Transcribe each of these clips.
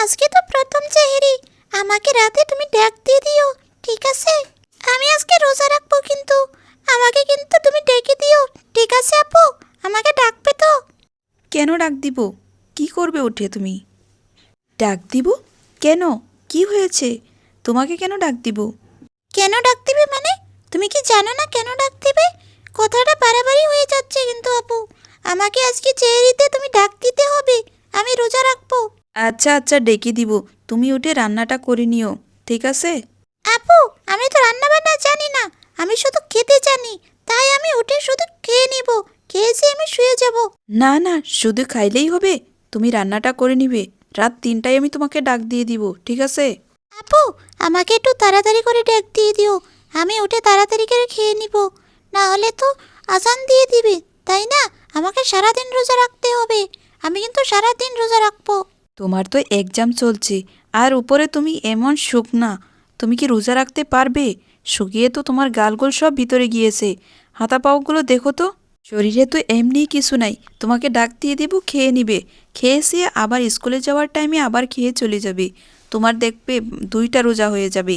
আজকে তো প্রথম সেহরি, আমাকে রাতে তুমি ডাক দিয়ে দিও, ঠিক আছে? আমি আজকে রোজা রাখবো, কিন্তু আমাকে কিন্তু তুমি ডেকে দিও, ঠিক আছে আপু? আমাকে ডাকবে তো? কেন ডাক দিব? কি করবে উঠে তুমি? ডাক দিব? কেন? কি হয়েছে? তোমাকে কেন ডাক দিব? কেন ডাক দিবে মানে? তুমি কি জানো না কেন ডাক দিবে? কথাটা বাড়াবাড়ি হয়ে যাচ্ছে কিন্তু আপু। আমাকে আজকে সেহরিতে তুমি ডাক দিতে হবে, আমি রোজা রাখবো। আচ্ছা আচ্ছা, ডেকে দিব। তুমি উঠে রান্নাটা করে নিও, ঠিক আছে? আপু, আমি তো রান্না বান্না জানি না, আমি শুধু খেতে জানি। তাই আমি উঠে শুধু খেয়ে নিব, খেয়েছি আমি শুয়ে যাব। না না, শুধু খাইলেই হবে? তুমি রান্নাটা করে নিবে। রাত ৩টায় আমি তোমাকে ডাক দিয়ে দিব, ঠিক আছে? আপু, আমাকে একটু তাড়াতাড়ি করে ডাক দিয়ে দিও, আমি উঠে তাড়াতাড়ি করে খেয়ে নিব। না হলে তো আজান দিয়ে দিবে, তাই না? আমাকে সারাদিন রোজা রাখতে হবে, আমি কিন্তু সারাদিন রোজা রাখবো। তোমার তো এক্সাম চলছে, আর উপরে তুমি এমন শুকনা। তুমি কি রোজা রাখতে পারবে? শুকিয়ে তো তোমার গালগোল সব ভিতরে গিয়েছে। হাতা পাওগুলো দেখো তো। শরীরে তো এমনিই কিছু নাই, তোমাকে ডাক দিয়ে দিব, খেয়ে নিবে। খেয়েছে আবার স্কুলে যাওয়ার টাইমে আবার খেয়ে চলে যাবে। তোমার দেখবে 2টা রোজা হয়ে যাবে।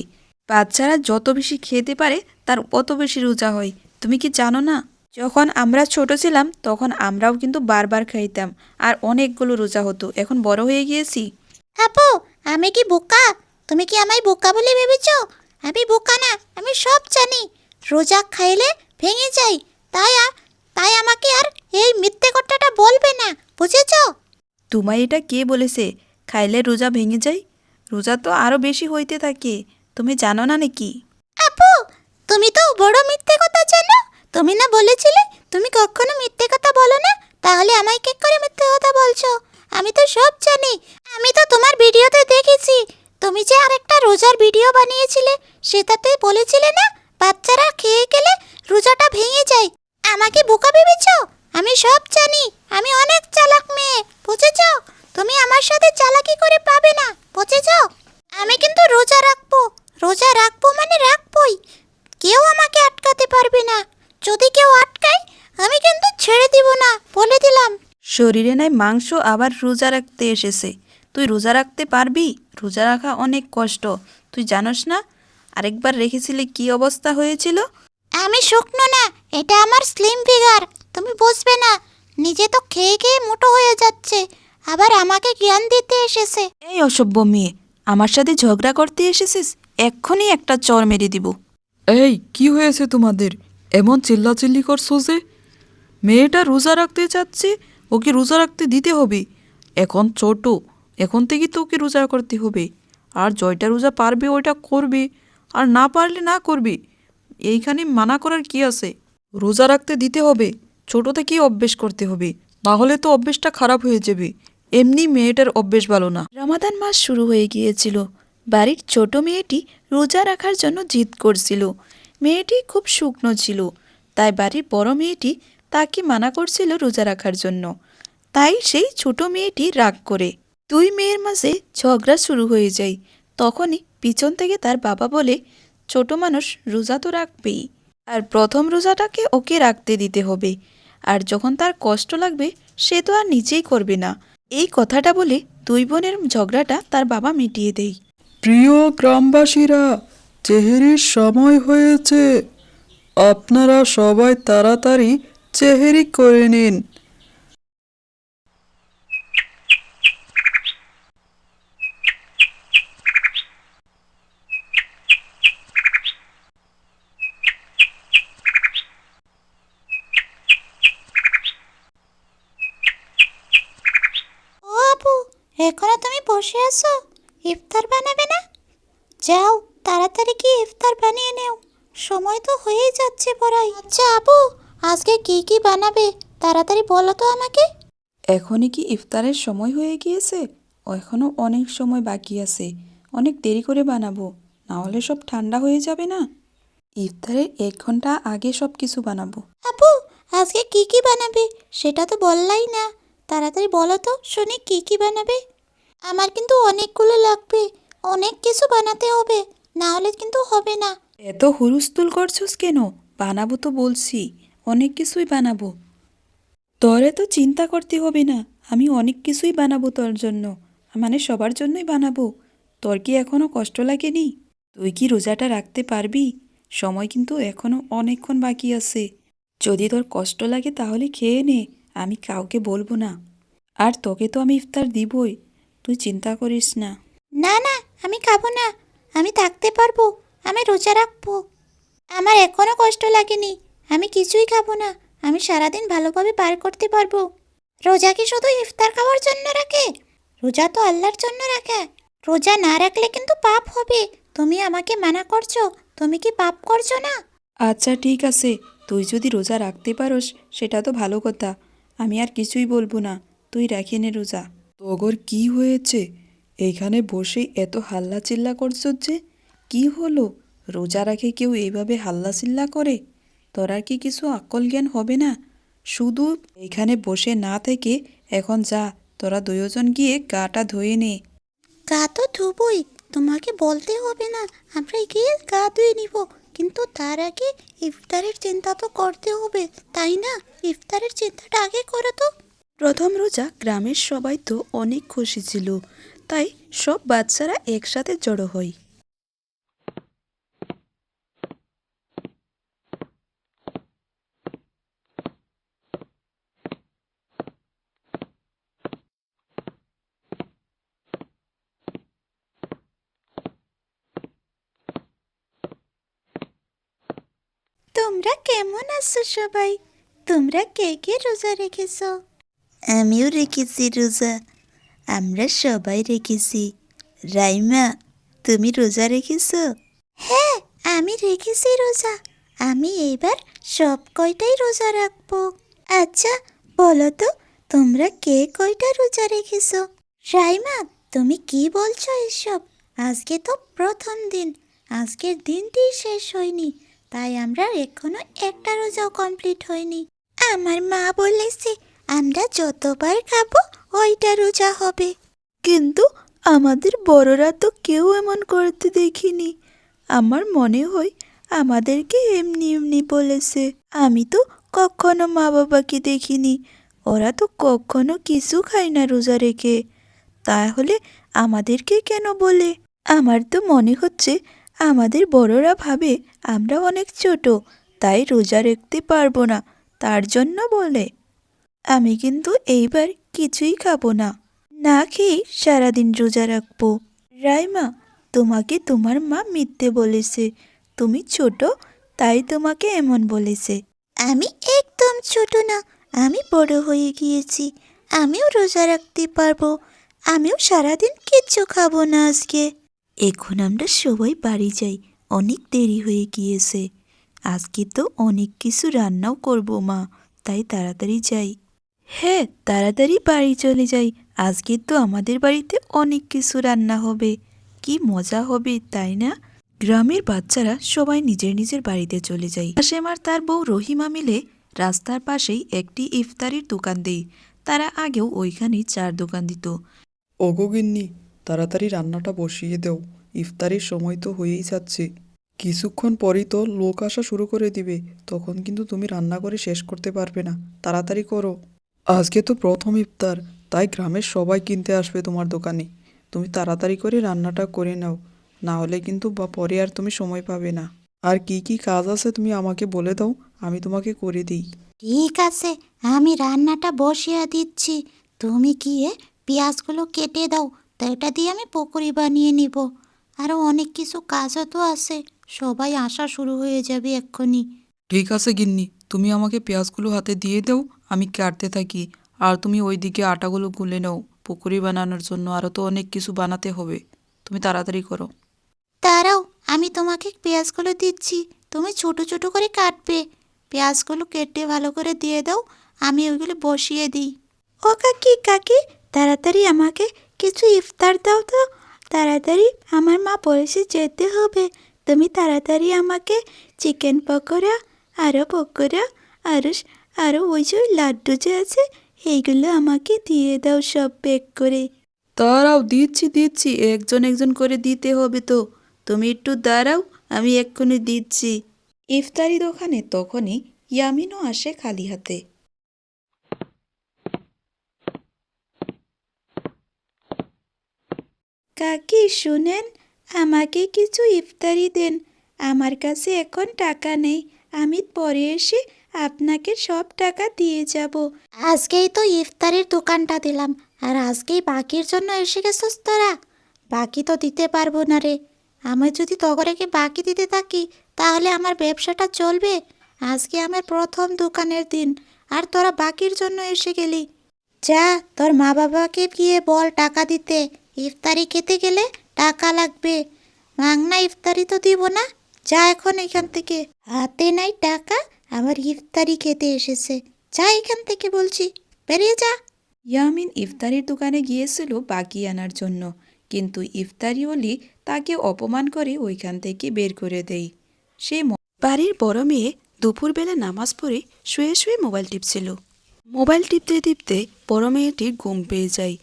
বাচ্চারা যত বেশি খেতে পারে তার অত বেশি রোজা হয়। তুমি কি জানো না? যখন আমরা ছোট ছিলাম তখন আমরাও কিন্তু বারবার খাইতাম, আর অনেকগুলো রোজা হতো। এখন বড় হয়ে গিয়েছি। আপু, আমি কি বোকা? তুমি কি আমায় বোকা বলে ভেবেছো? আমি বোকা না, আমি সব জানি। রোজা খাইলে ভেঙে যাই, তাই আমাকে আর এই মিথ্যে কথাটা বলবে না, বুঝেছো? তোমায় এটা কে বলেছে খাইলে রোজা ভেঙে যায়? রোজা তো আরও বেশি হইতে থাকে। তুমি জানো না নাকি? আপু, তুমি তো বড় মিথ্যে কথা জানো। তুমি না বলেছিলে তুমি কখনো মিথ্যে কথা বলো না? তাহলে আমায় কে করে মিথ্যে কথা বলছো? আমি তো সব জানি। আমি তো তোমার ভিডিওতে দেখেছি, তুমি যে আরেকটা রোজার ভিডিও বানিয়েছিলে, সেটাতে বলেছিলে না বাচ্চারা খেয়ে গেলে রোজাটা ভেঙে যায়। আমাকে বোকা ভেবেছো? আমি সব জানি, আমি অনেক চালাক মেয়ে, বুঝেছো? তুমি আমার সাথে চালাকি করে পাবে না, বুঝেছো? আমি কিন্তু রোজা রাখবো, রোজা রাখবো মানে রাখবোই। কেউ আমাকে আটকাতে পারবে না। যদি কেউ আটকায়, আমি কিন্তু ছেড়ে দিব না, বলে দিলাম। শরীরে নাই মাংস, আবার রোজা রাখতে এসেছে। তুই রোজা রাখতে পারবি? রোজা রাখা অনেক কষ্ট, তুই জানোস না? আরেকবার রেখেছিলে কি অবস্থা হয়েছিল? আমি শুকনো না, এটা আমার স্লিম ফিগার, তুমি বুঝবে না। নিজে তো খেয়ে খেয়ে মোটো হয়ে যাচ্ছে, আবার আমাকে জ্ঞান দিতে এসেছে। এই অসভ্য মেয়ে, আমার সাথে ঝগড়া করতে এসেছিস? এক্ষুনি একটা চর মেরে দিব। এই কি হয়েছে তোমাদের? এমন চিল্লাচিল্লি করছো যে? মেয়েটা রোজা রাখতে চাচ্ছে, ওকে রোজা রাখতে দিতে হবে। এখন ছোট, এখন থেকে তো ওকে রোজা করতে হবে। আর জয়টা রোজা পারবে ওইটা করবে, আর না পারলে না করবে। এইখানে মানা করার কি আছে? রোজা রাখতে দিতে হবে, ছোট থেকেই অভ্যেস করতে হবে, না হলে তো অভ্যেসটা খারাপ হয়ে যাবে। এমনি মেয়েটার অভ্যেস ভালো না। রমাদান মাস শুরু হয়ে গিয়েছিল। বাড়ির ছোট মেয়েটি রোজা রাখার জন্য জিদ করছিল। মেয়েটি খুব শুকনো ছিল, তাই বাড়ির বড় মেয়েটি তাকে মানা করছিল রোজা রাখার জন্য। তাই সেই ছোট মেয়েটি রাগ করে 2 মেয়ের মাঝে ঝগড়া শুরু হয়ে যায়। তখনই পিছন থেকে তার বাবা বলে, ছোট মানুষ রোজা তো রাখবেই, আর প্রথম রোজাটাকে ওকে রাখতে দিতে হবে। আর যখন তার কষ্ট লাগবে সে তো আর নিজেই করবে না। এই কথাটা বলে 2 বোনের ঝগড়াটা তার বাবা মিটিয়ে দেয়। প্রিয় গ্রামবাসীরা, চেহেরির সময় হয়েছে। আপনারা সবাই তাড়াতাড়ি চেহেরি করে নিন। ও আপু, এখনো তুমি বসে আছো? ইফতার বানাবে না? যাও, তাড়াতাড়ি গিয়ে ইফতার বানিয়ে নেও, সময় তো হয়েই যাচ্ছে পড়াই। আচ্ছা আপু, আজকে কি কি বানাবে তাড়াতাড়ি বলো তো আমাকে। এখনই কি ইফতারের সময় হয়ে গিয়েছে? এখনও অনেক সময় বাকি আছে। অনেক দেরি করে বানাবো, না হলে সব ঠান্ডা হয়ে যাবে না। ইফতারের 1 ঘন্টা আগে সব কিছু বানাবো। আপু, আজকে কি কি বানাবে সেটা তো বললাই না, তাড়াতাড়ি বলো তো শুনি কি কি বানাবে। আমার কিন্তু অনেকগুলো লাগবে, অনেক কিছু বানাতে হবে, না হলে কিন্তু হবে না। এত হুলস্থুল করছস কেন? বানাবো তো বলছি, অনেক কিছুই বানাবো। তোর এত চিন্তা করতে হবে না, আমি অনেক কিছুই বানাবো তোর জন্য। মানে সবার জন্যই বানাবো। তোর কি এখনো কষ্ট লাগেনি? তুই কি রোজাটা রাখতে পারবি? সময় কিন্তু এখনো অনেকক্ষণ বাকি আছে। যদি তোর কষ্ট লাগে তাহলে খেয়ে নে, আমি কাউকে বলবো না। আর তোকে তো আমি ইফতার দিবই, তুই চিন্তা করিস না। না না, আমি খাবো না। আমি থাকতে পারবো। আমি রোজা রাখবো। আমার এখনো কষ্ট লাগেনি। আমি কিছুই খাবো না। আমি সারাদিন ভালোভাবে পার করতে পারবো। রোজা কি শুধু ইফতার খাওয়ার জন্য রাখে? রোজা তো আল্লাহর জন্য রাখে। রোজা না রাখলে কিন্তু পাপ হবে। তুমি আমাকে মানা করছো। তুমি কি পাপ করছো না? আচ্ছা ঠিক আছে, তুই যদি রোজা রাখতে পারোস সেটা তো ভালো কথা। আমি আর কিছুই বলবো না, তুই রাখে নে রোজা। তগর কি হয়েছে? এইখানে বসে এত হাল্লা চিল্লা করছো যে? কি হলো? রোজা রাখে কেউ এইভাবে হাল্লা চিল্লা করে? তোর আর কি কিছু আকল জ্ঞান হবে না? শুধু এইখানে বসে না থেকে এখন যা, তোরা দুজন গিয়ে গাটা ধুয়ে নে। গা তো ধুবই। তোমাকে বলতে হবে না। আমরা গিয়ে গা ধুয়ে নিব। কিন্তু তার আগে ইফতারের চিন্তা তো করতে হবে, তাই না? ইফতারের চিন্তাটা আগে করো তো। প্রথম রোজা গ্রামের সবাই তো অনেক খুশি ছিল, তাই সব বাচ্চারা একসাথে জড়ো হয়। তোমরা কেমন আছো সবাই? তোমরা কে কে রোজা রেখেছো? আমিও রেখেছি রোজা। আমরা সবাই রেখেছি। রাইমা, তুমি রোজা রেখেছো? হ্যাঁ, আমি রেখেছি রোজা। আমি এবার সব কয়টাই রোজা রাখবো। আচ্ছা, বলো তো, তোমরা কে কয়টা রোজা রেখেছো? রাইমা, তুমি কি বলছো এসব? আজকে তো প্রথম দিন। আজকের দিনটি শেষ হয়নি, তাই আমরা এখনো একটা রোজাও কমপ্লিট হয়নি। আমার মা বলেছে আমরা যতবার খাবো ওইটা রোজা হবে। কিন্তু আমাদের বড়রা তো কেউ এমন করতে দেখিনি। আমার মনে হয় আমাদেরকে এমনি এমনি বলেছে। আমি তো কখনো মা বাবাকে দেখিনি, ওরা তো কখনো কিছু খায় না রোজা রেখে। তাহলে আমাদেরকে কেন বলে? আমার তো মনে হচ্ছে আমাদের বড়রা ভাবে আমরা অনেক ছোট, তাই রোজা রাখতে পারবো না, তার জন্য বলে। আমি কিন্তু এইবার কিছুই খাবো না, না খেয়ে সারাদিন রোজা রাখবো। রাইমা, তোমাকে তোমার মা মিথ্যে বলেছে। তুমি ছোট, তাই তোমাকে এমন বলেছে। আমি একদম ছোট না। আমি বড় হয়ে গিয়েছি। আমিও রোজা রাখতে পারবো। আমিও সারাদিন কিচ্ছু খাবো না আজকে। এখন আমরা সবাই বাড়ি যাই, অনেক দেরি হয়ে গিয়েছে। আজকে তো অনেক কিছু রান্নাও করব মা, তাই তাড়াতাড়ি যাই। হ্যাঁ, তাড়াতাড়ি বাড়ি চলে যাই। আজকে তো আমাদের বাড়িতে অনেক কিছু রান্না হবে, কি মজা হবে তাই না? গ্রামের বাচ্চারা সবাই নিজের নিজের বাড়িতে চলে যায়। হাসেম আর তার বউ রহিমা মিলে রাস্তার পাশেই একটি ইফতারির দোকান দেয়। তারা আগেও ওইখানেই চার দোকান দিত। ওগো গিন্নি, তাড়াতাড়ি রান্নাটা বসিয়ে দাও। ইফতারির সময় তো হয়েই যাচ্ছে। কিছুক্ষণ পরই তো লোক আসা শুরু করে দিবে, তখন কিন্তু তুমি রান্না করে শেষ করতে পারবে না। তাড়াতাড়ি করো। আজকে তো প্রথম ইফতার, তাই গ্রামের সবাই কিনতে আসবে তোমার দোকানে। তুমি তাড়াতাড়ি করে রান্নাটা করে নাও, না হলে কিন্তু পরে আর তুমি সময় পাবে না। আর কি কি কাজ আছে তুমি আমাকে বলে দাও, আমি তোমাকে করে দিই। ঠিক আছে, আমি রান্নাটা বসিয়ে দিচ্ছি। তুমি গিয়ে পেঁয়াজগুলো কেটে দাও। তো এটা দিয়ে আমি পকোড়ি বানিয়ে নিব। আরও অনেক কিছু কাজও তো আছে। সবাই আসা শুরু হয়ে যাবে এক্ষুনি। ঠিক আছে গিন্নি, তুমি আমাকে পেঁয়াজগুলো হাতে দিয়ে দাও, আমি কাটতে থাকি। আর তুমি ওইদিকে আটাগুলো গুলে নাও পকোড়ি বানানোর জন্য, আরও তো অনেক কিছু বানাতে হবে। তুমি তাড়াতাড়ি করো। দাঁড়াও, আমি তোমাকে পেঁয়াজগুলো দিচ্ছি। তুমি ছোট ছোট করে কাটবে। পেঁয়াজগুলো কেটে ভালো করে দিয়ে দাও। আমি ওইগুলো বসিয়ে দিই। ও কাকি কাকি, তাড়াতাড়ি আমাকে কিছু ইফতার দাও তো। তাড়াতাড়ি, আমার মা বলেছে যেতে হবে। তুমি তাড়াতাড়ি আমাকে চিকেন পকোড়া, আরও পকোড়া, আরও আরও ওই যে লাড্ডু যে আছে এইগুলো আমাকে দিয়ে দাও সব প্যাক করে। দাঁড়াও, দিচ্ছি দিচ্ছি, একজন একজন করে দিতে হবে তো। তুমি একটু দাঁড়াও, আমি এক্ষুনি দিচ্ছি। ইফতারি দোকানে তখনই ইয়ামিনও আসে খালি হাতে। কাকি শুনেন, আমাকে কিছু ইফতারি দেন। আমার কাছে এখন টাকা নেই, আমি পরে এসে আপনাকে সব টাকা দিয়ে যাব। আজকেই তো ইফতারির দোকানটা দিলাম, আর আজকেই বাকির জন্য এসে গেছিস তোরা। বাকি তো দিতে পারবো না রে। আমি যদি তগরেকে বাকি দিতে থাকি তাহলে আমার ব্যবসাটা চলবে? আজকে আমার প্রথম দোকানের দিন, আর তোরা বাকির জন্য এসে গেলি। যা, তোর মা বাবাকে গিয়ে বল টাকা দিতে। ইফতারি খেতে গেলে টাকা লাগবে। মাংনা ইফতারি তো দিব না। যা এখন এখান থেকে। হাতে নাই টাকা, আবার ইফতারি খেতে এসেছে। যা এখান থেকে বলছি, বেরিয়ে যা। ইয়ামিন ইফতারির দোকানে গিয়েছিল বাকি আনার জন্য, কিন্তু ইফতারিওয়ালি তাকে অপমান করে ওইখান থেকে বের করে দেয়। বাড়ির বড় মেয়ে দুপুরবেলা নামাজ পড়ে শুয়ে শুয়ে মোবাইল টিপছিল। মোবাইল টিপতে টিপতে বড় মেয়েটির ঘুম পেয়ে যায়।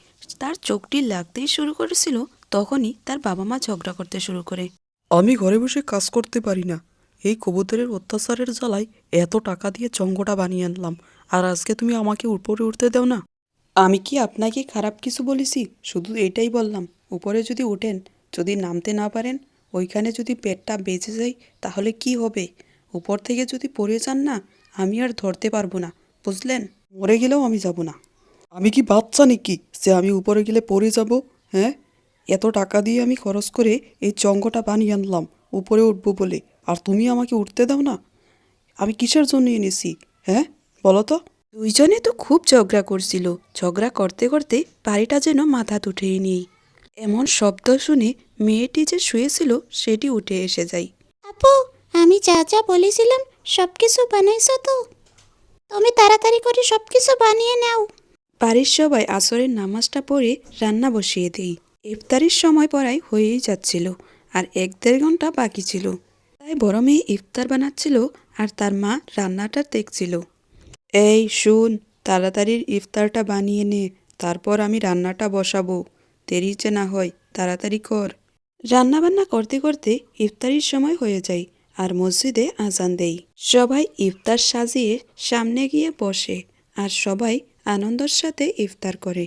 তার চোখটি লাগতেই শুরু করেছিল, তখনই তার বাবা মা ঝগড়া করতে শুরু করে। আমি ঘরে বসে কাজ করতে পারি না, এই কবুতরের অত্যাচারের জ্বালায় এত টাকা দিয়ে চঙ্গটা বানিয়ে আনলাম, আর আজকে তুমি আমাকে উপরে উঠতে দাও না। আমি কি আপনাকে খারাপ কিছু বলেছি? শুধু এটাই বললাম, উপরে যদি ওঠেন, যদি নামতে না পারেন, ওইখানে যদি পেটটা বেঁচে যায় তাহলে কি হবে? উপর থেকে যদি পড়ে যান না, আমি আর ধরতে পারবো না, বুঝলেন? মরে গেলেও আমি যাব না। আমি কি বাচ্চা নাকি যে আমি উপরে গেলে পড়ে যাব? হ্যাঁ, এত টাকা দিয়ে আমি খরচ করে এই চঙ্গটা বানিয়ে আনলাম উপরে উঠবো বলে, আর তুমি আমাকে উঠতে দাও না। আমি কিসের জন্য এনেছি? হ্যাঁ, বলো তো। দুইজনে তো খুব ঝগড়া করছিল। ঝগড়া করতে করতে বাড়িটা যেন মাথা উঠেই নেই। এমন শব্দ শুনে মেয়েটি যে শুয়েছিল সেটি উঠে এসে যায়। আপু, আমি যা যা বলেছিলাম সব কিছু বানাইছো তো? তুমি তাড়াতাড়ি করে সব কিছু বানিয়ে নাও। বাড়ির সবাই আসরের নামাজটা পড়ে রান্না বসিয়ে দেই। ইফতারির সময় পড়াই হয়েই যাচ্ছিল, আর 1-1.5 ঘন্টা বাকি ছিল। তাই বড় মেয়ে ইফতার বানাচ্ছিল আর তার মা রান্নাটা দেখছিল। এই শুন, তাড়াতাড়ি ইফতারটা বানিয়ে নে, তারপর আমি রান্নাটা বসাবো। দেরি যে না হয়, তাড়াতাড়ি কর। রান্নাবান্না করতে করতে ইফতারির সময় হয়ে যায়, আর মসজিদে আজান দেই। সবাই ইফতার সাজিয়ে সামনে গিয়ে বসে, আর সবাই আনন্দের সাথে ইফতার করে।